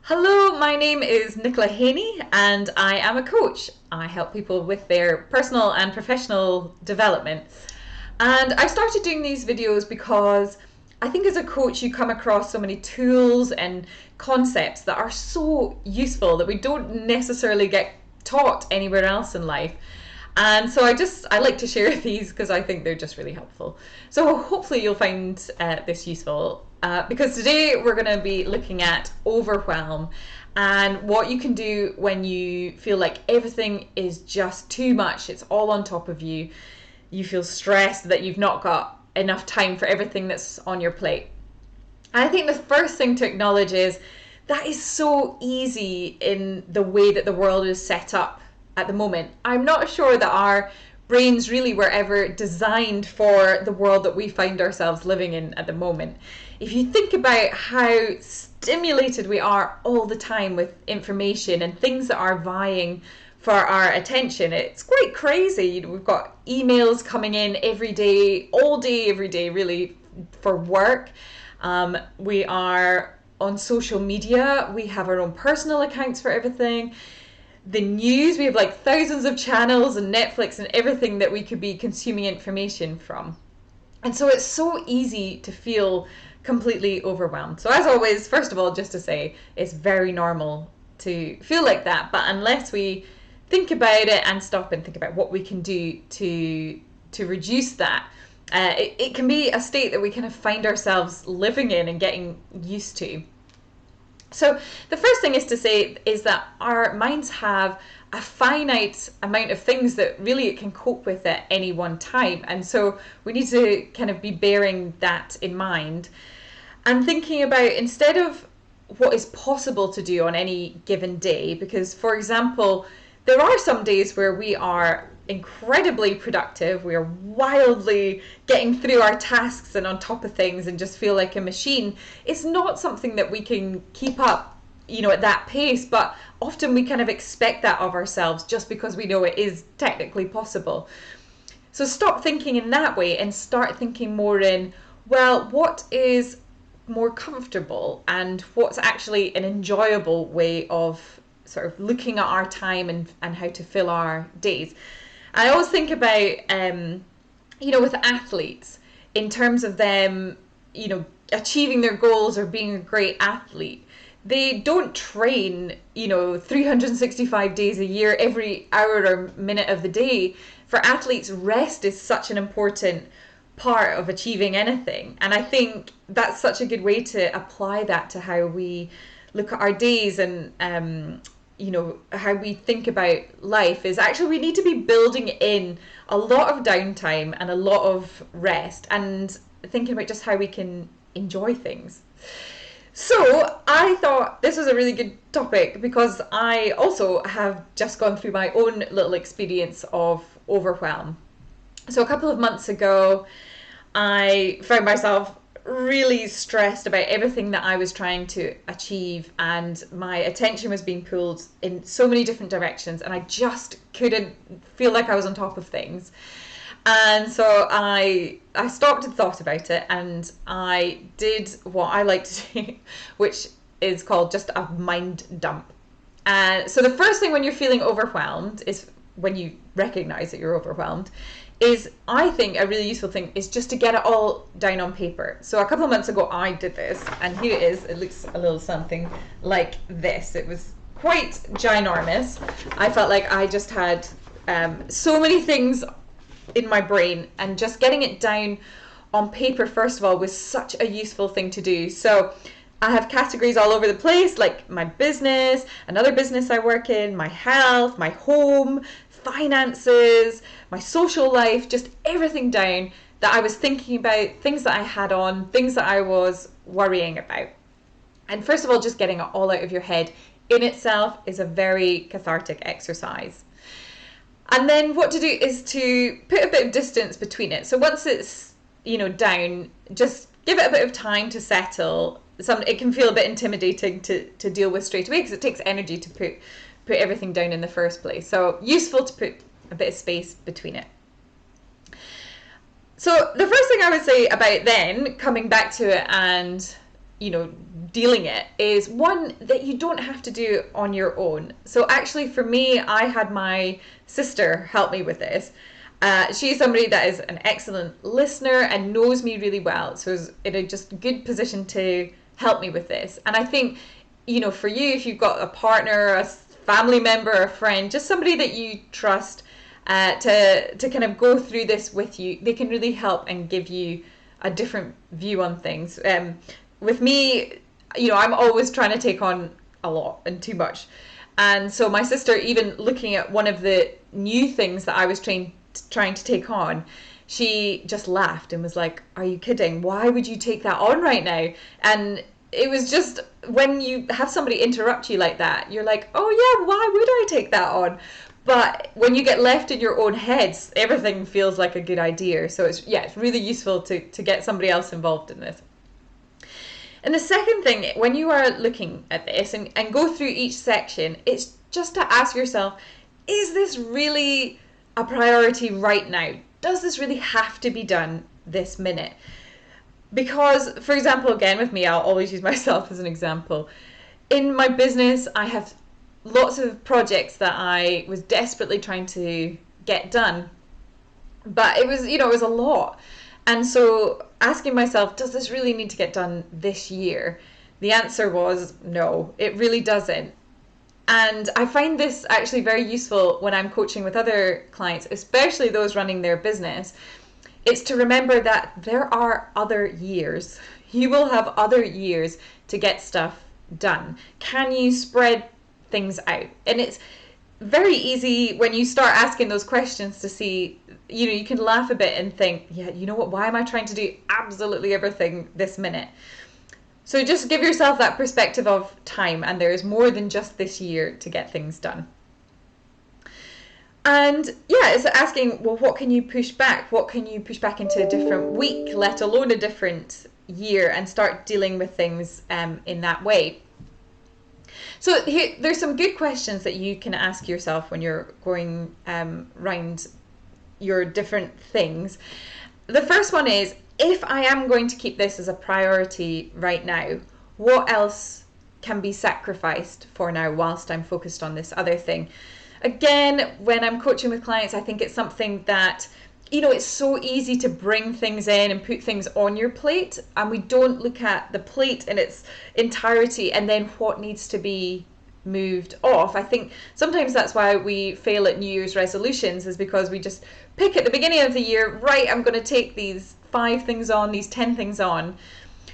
Hello, my name is Nicola Haney and I am a coach. I help people with their personal and professional development. And I started doing these videos because I think as a coach you come across so many tools and concepts that are so useful that we don't necessarily get taught anywhere else in life. And so I like to share these because I think they're just really helpful. So hopefully you'll find this useful because today we're going to be looking at overwhelm and what you can do when you feel like everything is just too much. It's all on top of you. You feel stressed that you've not got enough time for everything that's on your plate. And I think the first thing to acknowledge is that is so easy in the way that the world is set up at the moment. I'm not sure that our brains really were ever designed for the world that we find ourselves living in at the moment. If you think about how stimulated we are all the time with information and things that are vying for our attention, it's quite crazy. We've got emails coming in every day, all day, every day, really, for work. We are on social media. We have our own personal accounts for everything. The news, we have like thousands of channels and Netflix and everything that we could be consuming information from. And so it's so easy to feel completely overwhelmed. So as always, first of all, just to say, it's very normal to feel like that. But unless we think about it and stop and think about what we can do to reduce that, it can be a state that we kind of find ourselves living in and getting used to. So the first thing is to say is that our minds have a finite amount of things that really it can cope with at any one time. And so we need to kind of be bearing that in mind and thinking about instead of what is possible to do on any given day, because for example, there are some days where we are incredibly productive, we are wildly getting through our tasks and on top of things and just feel like a machine. It's not something that we can keep up, at that pace, but often we kind of expect that of ourselves just because we know it is technically possible. So stop thinking in that way and start thinking more in, well, what is more comfortable and what's actually an enjoyable way of sort of looking at our time and how to fill our days. I always think about, with athletes in terms of them, achieving their goals or being a great athlete. They don't train, 365 days a year, every hour or minute of the day. For athletes, rest is such an important part of achieving anything. And I think that's such a good way to apply that to how we look at our days and, how we think about life is actually we need to be building in a lot of downtime and a lot of rest and thinking about just how we can enjoy things. So I thought this was a really good topic because I also have just gone through my own little experience of overwhelm. So a couple of months ago, I found myself really stressed about everything that I was trying to achieve, and my attention was being pulled in so many different directions, and I just couldn't feel like I was on top of things. And so I stopped and thought about it, and I did what I like to do, which is called just a mind dump. And so the first thing when you're feeling overwhelmed is when you recognize that you're overwhelmed is, I think, a really useful thing is just to get it all down on paper. So a couple of months ago I did this, and here it is. It looks a little something like this. It was quite ginormous. I felt like I just had so many things in my brain, and just getting it down on paper first of all was such a useful thing to do. So I have categories all over the place, like my business, another business I work in, my health, my home, finances, my social life, just everything down that I was thinking about, things that I had on, things that I was worrying about. And first of all, just getting it all out of your head in itself is a very cathartic exercise. And then what to do is to put a bit of distance between it. So once it's, down, just give it a bit of time to settle. It can feel a bit intimidating to deal with straight away because it takes energy to put everything down in the first place. So useful to put a bit of space between it. So the first thing I would say about then coming back to it and dealing it is one that you don't have to do on your own. So actually for me, I had my sister help me with this. She's somebody that is an excellent listener and knows me really well, so is in a just good position to help me with this. And I think, for you, if you've got a partner, a family member, a friend, just somebody that you trust to kind of go through this with you, they can really help and give you a different view on things. With me, I'm always trying to take on a lot and too much. And so my sister, even looking at one of the new things that I was trying to take on, she just laughed and was like, "Are you kidding? Why would you take that on right now?" And it was just, when you have somebody interrupt you like that, you're like, "Oh yeah, why would I take that on?" But when you get left in your own heads, everything feels like a good idea. So it's really useful to get somebody else involved in this. And the second thing, when you are looking at this and go through each section, it's just to ask yourself, is this really a priority right now? Does this really have to be done this minute? Because, for example, again with me, I'll always use myself as an example. In my business, I have lots of projects that I was desperately trying to get done, but it was a lot. And so asking myself, does this really need to get done this year? The answer was no, it really doesn't. And I find this actually very useful when I'm coaching with other clients, especially those running their business. It's to remember that there are other years. You will have other years to get stuff done. Can you spread things out? And it's very easy when you start asking those questions to see, you can laugh a bit and think, yeah, you know what, why am I trying to do absolutely everything this minute? So just give yourself that perspective of time, and there is more than just this year to get things done. And it's asking, well, what can you push back? What can you push back into a different week, let alone a different year, and start dealing with things in that way? So there's some good questions that you can ask yourself when you're going round your different things. The first one is, if I am going to keep this as a priority right now, what else can be sacrificed for now whilst I'm focused on this other thing? Again, when I'm coaching with clients, I think it's something that, it's so easy to bring things in and put things on your plate, and we don't look at the plate in its entirety and then what needs to be moved off. I think sometimes that's why we fail at New Year's resolutions, is because we just pick at the beginning of the year, right, I'm going to take these 5 things on, these 10 things on,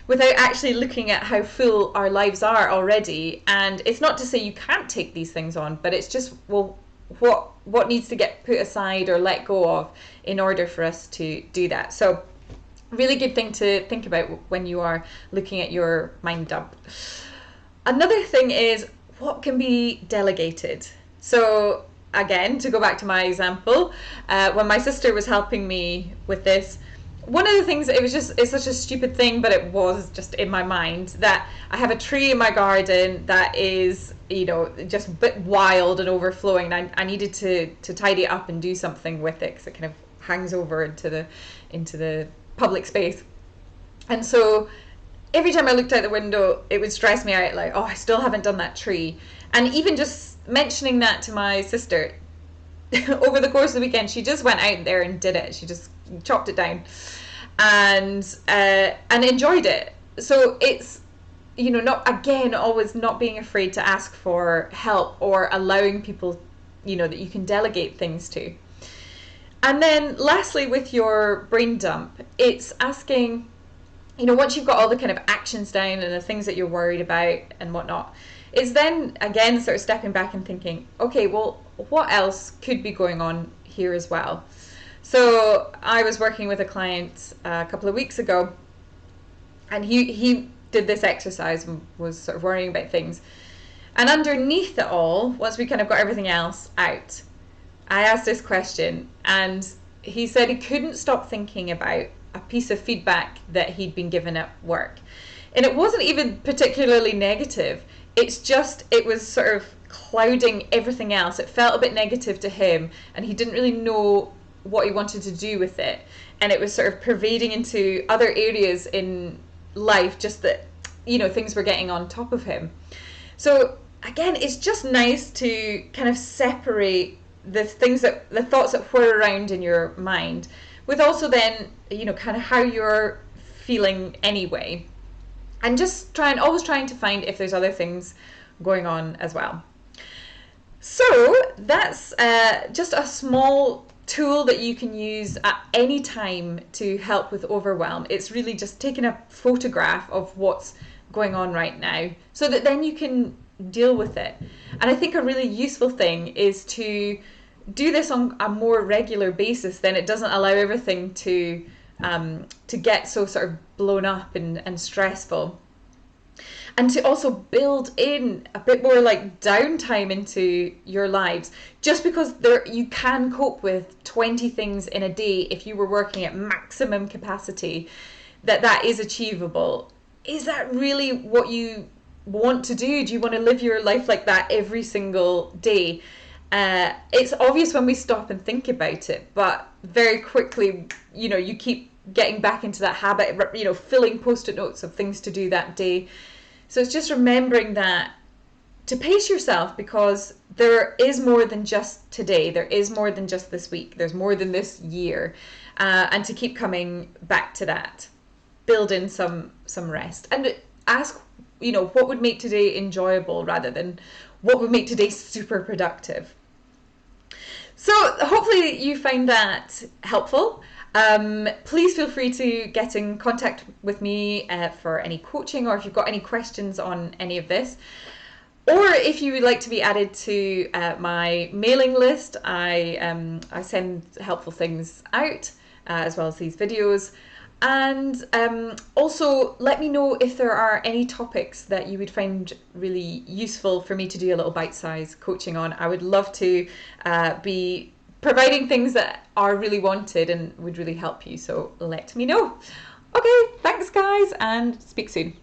without actually looking at how full our lives are already. And it's not to say you can't take these things on, but it's just, well, what needs to get put aside or let go of in order for us to do that. So really good thing to think about when you are looking at your mind dump. Another thing is, what can be delegated? So again, to go back to my example, when my sister was helping me with this, one of the things, it's such a stupid thing, but it was just in my mind, that I have a tree in my garden that is, just a bit wild and overflowing. And I needed to tidy it up and do something with it, because it kind of hangs over into the public space. And so every time I looked out the window, it would stress me out, like, oh, I still haven't done that tree. And even just mentioning that to my sister, over the course of the weekend, she just went out there and did it. She just chopped it down and enjoyed it. So it's, always not being afraid to ask for help, or allowing people, that you can delegate things to. And then lastly, with your brain dump, it's asking, once you've got all the kind of actions down and the things that you're worried about and whatnot, is then again sort of stepping back and thinking, okay, well, what else could be going on here as well? So I was working with a client a couple of weeks ago, and he did this exercise and was sort of worrying about things. And underneath it all, once we kind of got everything else out, I asked this question, and he said he couldn't stop thinking about a piece of feedback that he'd been given at work. And it wasn't even particularly negative. It was sort of clouding everything else. It felt a bit negative to him, and he didn't really know what he wanted to do with it. And it was sort of pervading into other areas in life, just that, things were getting on top of him. So again, it's just nice to kind of separate the thoughts that whir around in your mind with also then, kind of how you're feeling anyway. And just always trying to find if there's other things going on as well. So that's just a small tool that you can use at any time to help with overwhelm. It's really just taking a photograph of what's going on right now so that then you can deal with it. And I think a really useful thing is to do this on a more regular basis. Then it doesn't allow everything to get so sort of blown up and stressful. And to also build in a bit more like downtime into your lives. Just because you can cope with 20 things in a day if you were working at maximum capacity, that is achievable. Is that really what you want to do? Do you want to live your life like that every single day? It's obvious when we stop and think about it, but very quickly, you keep getting back into that habit, filling post-it notes of things to do that day. So it's just remembering that to pace yourself, because there is more than just today. There is more than just this week. There's more than this year. And to keep coming back to that. Build in some rest. And ask, what would make today enjoyable rather than what would make today super productive. So hopefully you find that helpful. Please feel free to get in contact with me for any coaching, or if you've got any questions on any of this. Or if you would like to be added to my mailing list, I send helpful things out as well as these videos. And also let me know if there are any topics that you would find really useful for me to do a little bite-sized coaching on. I would love to be providing things that are really wanted and would really help you. So let me know. Okay, thanks guys, and speak soon.